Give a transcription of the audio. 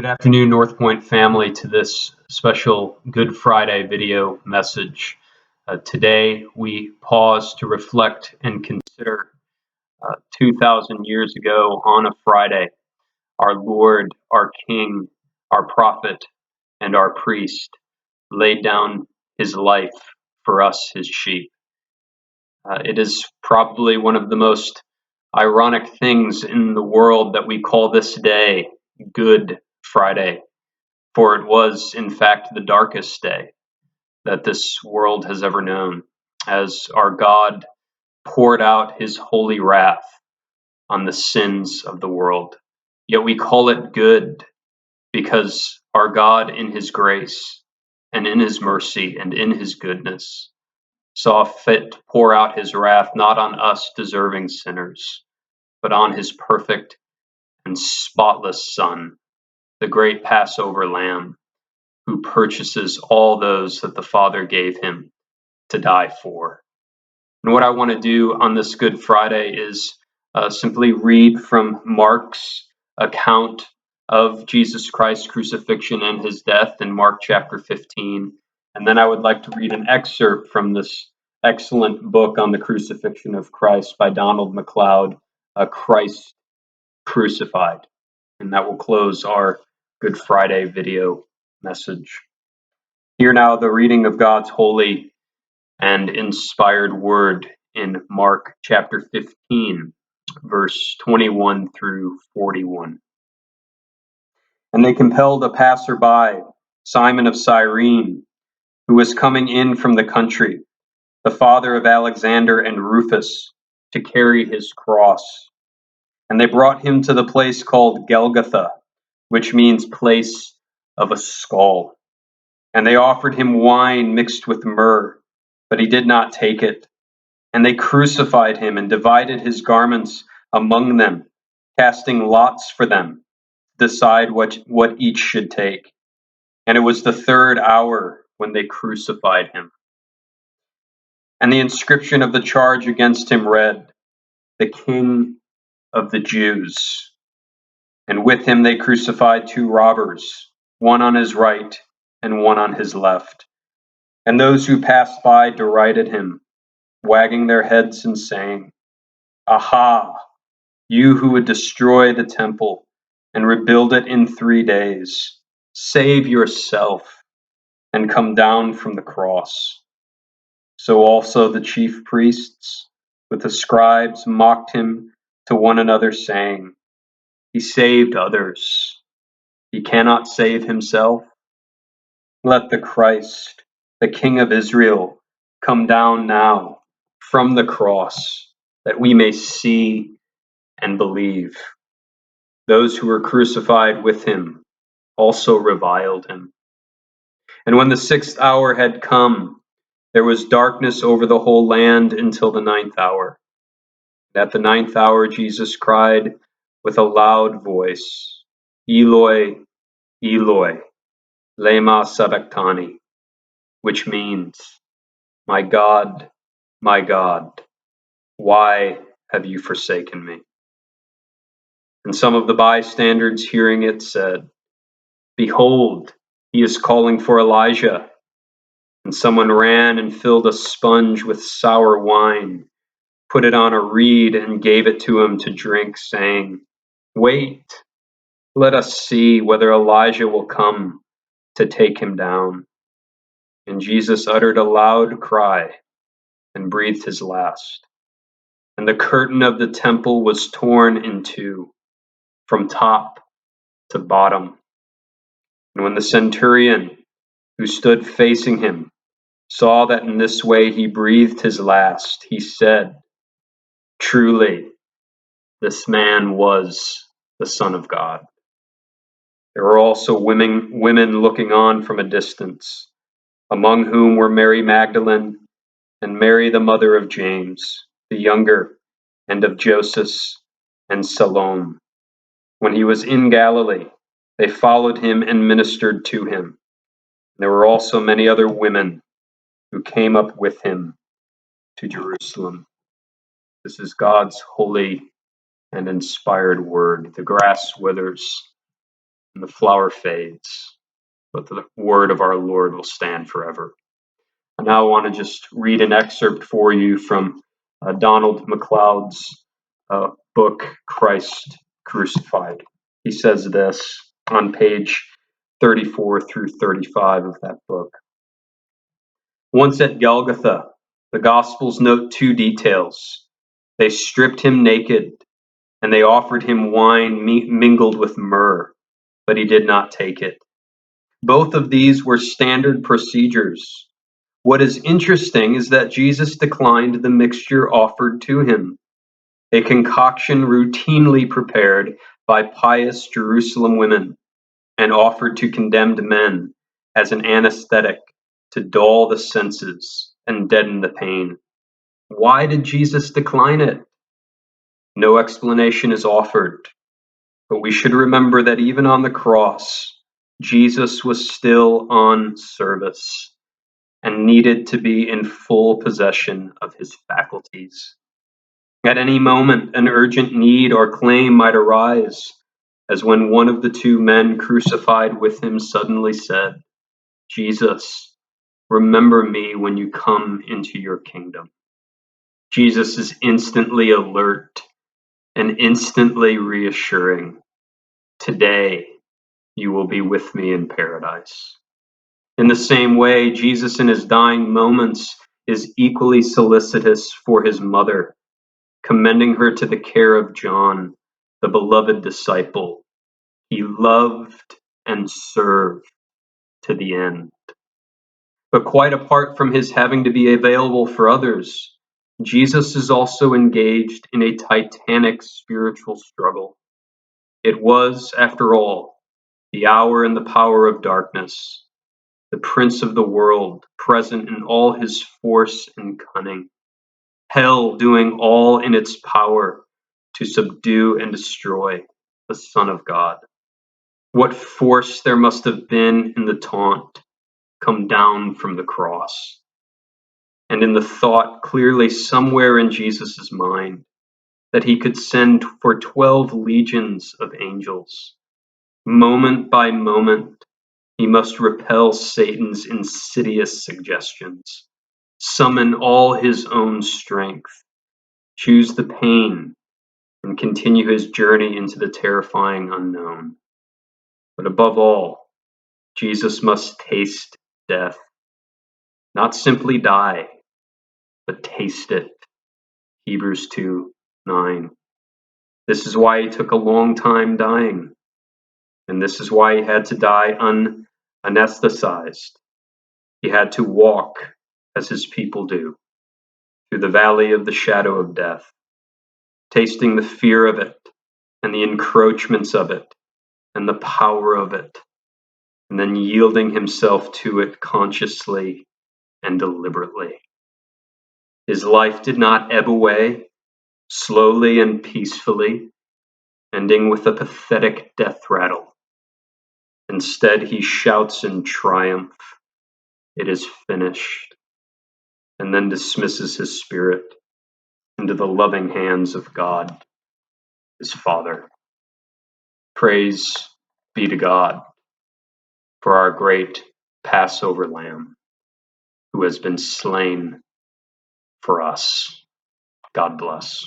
Good afternoon, North Point family, to this special Good Friday video message. Today, we pause to reflect and consider 2,000 years ago on a Friday, our Lord, our King, our prophet, and our priest laid down his life for us, his sheep. It is probably one of the most ironic things in the world that we call this day Good Friday. For it was, in fact, the darkest day that this world has ever known, as our God poured out his holy wrath on the sins of the world. Yet we call it good because our God, in his grace and in his mercy and in his goodness, saw fit to pour out his wrath not on us deserving sinners, but on his perfect and spotless Son, the great Passover Lamb, who purchases all those that the Father gave him to die for. And what I want to do on this Good Friday is simply read from Mark's account of Jesus Christ's crucifixion and his death in Mark chapter 15. And then I would like to read an excerpt from this excellent book on the crucifixion of Christ by Donald MacLeod, Christ Crucified. And that will close our Good Friday video message. Hear now the reading of God's holy and inspired word in Mark chapter 15, verse 21 through 41. And they compelled a passerby, Simon of Cyrene, who was coming in from the country, the father of Alexander and Rufus, to carry his cross. And they brought him to the place called Golgotha, which means place of a skull. And they offered him wine mixed with myrrh, but he did not take it. And they crucified him and divided his garments among them, casting lots for them, to decide what each should take. And it was the third hour when they crucified him. And the inscription of the charge against him read, "The King of the Jews." And with him they crucified two robbers, one on his right and one on his left. And those who passed by derided him, wagging their heads and saying, "Aha, you who would destroy the temple and rebuild it in 3 days, save yourself and come down from the cross." So also the chief priests with the scribes mocked him to one another, saying, "He saved others. He cannot save himself. Let the Christ, the King of Israel, come down now from the cross, that we may see and believe." Those who were crucified with him also reviled him. And when the 6th hour had come, there was darkness over the whole land until the 9th hour. And at the 9th hour Jesus cried with a loud voice, "Eloi, Eloi, lema sabachthani," which means, my God, why have you forsaken me?" And some of the bystanders hearing it said, "Behold, he is calling for Elijah." And someone ran and filled a sponge with sour wine, put it on a reed, and gave it to him to drink, saying, "Wait, let us see whether Elijah will come to take him down." And Jesus uttered a loud cry and breathed his last. And the curtain of the temple was torn in two, from top to bottom. And when the centurion, who stood facing him, saw that in this way he breathed his last, he said, "Truly, this man was the Son of God." There were also women looking on from a distance, among whom were Mary Magdalene and Mary the mother of James, the younger, and of Joseph and Salome. When he was in Galilee, they followed him and ministered to him. There were also many other women who came up with him to Jerusalem. This is God's holy and inspired word. The grass withers and the flower fades, but the word of our Lord will stand forever. I now want to just read an excerpt for you from Donald MacLeod's book, Christ Crucified. He says this on page 34 through 35 of that book. Once at Golgotha, the Gospels note two details. They stripped him naked, and they offered him wine mingled with myrrh, but he did not take it. Both of these were standard procedures. What is interesting is that Jesus declined the mixture offered to him, a concoction routinely prepared by pious Jerusalem women and offered to condemned men as an anesthetic to dull the senses and deaden the pain. Why did Jesus decline it? No explanation is offered, but we should remember that even on the cross, Jesus was still on service and needed to be in full possession of his faculties. At any moment, an urgent need or claim might arise, as when one of the two men crucified with him suddenly said, Jesus, remember me when you come into your kingdom. Jesus is instantly alert and instantly reassuring. Today, you will be with me in paradise. In the same way, Jesus in his dying moments is equally solicitous for his mother, commending her to the care of John, the beloved disciple. He loved and served to the end. But quite apart from his having to be available for others, Jesus is also engaged in a titanic spiritual struggle. It was, after all, the hour and the power of darkness, the prince of the world, present in all his force and cunning, hell doing all in its power to subdue and destroy the Son of God. What force there must have been in the taunt come down from the cross, and in the thought clearly somewhere in Jesus' mind that he could send for 12 legions of angels. Moment by moment, he must repel Satan's insidious suggestions, summon all his own strength, choose the pain, and continue his journey into the terrifying unknown. But above all, Jesus must taste death. Not simply die, but taste it. Hebrews 2:9. This is why he took a long time dying, and this is why he had to die unanesthetized. He had to walk as his people do, through the valley of the shadow of death, tasting the fear of it, and the encroachments of it, and the power of it, and then yielding himself to it consciously and deliberately. His life did not ebb away, slowly and peacefully, ending with a pathetic death rattle. Instead, he shouts in triumph, "It is finished," and then dismisses his spirit into the loving hands of God, his Father. Praise be to God for our great Passover Lamb, who has been slain for us. God bless.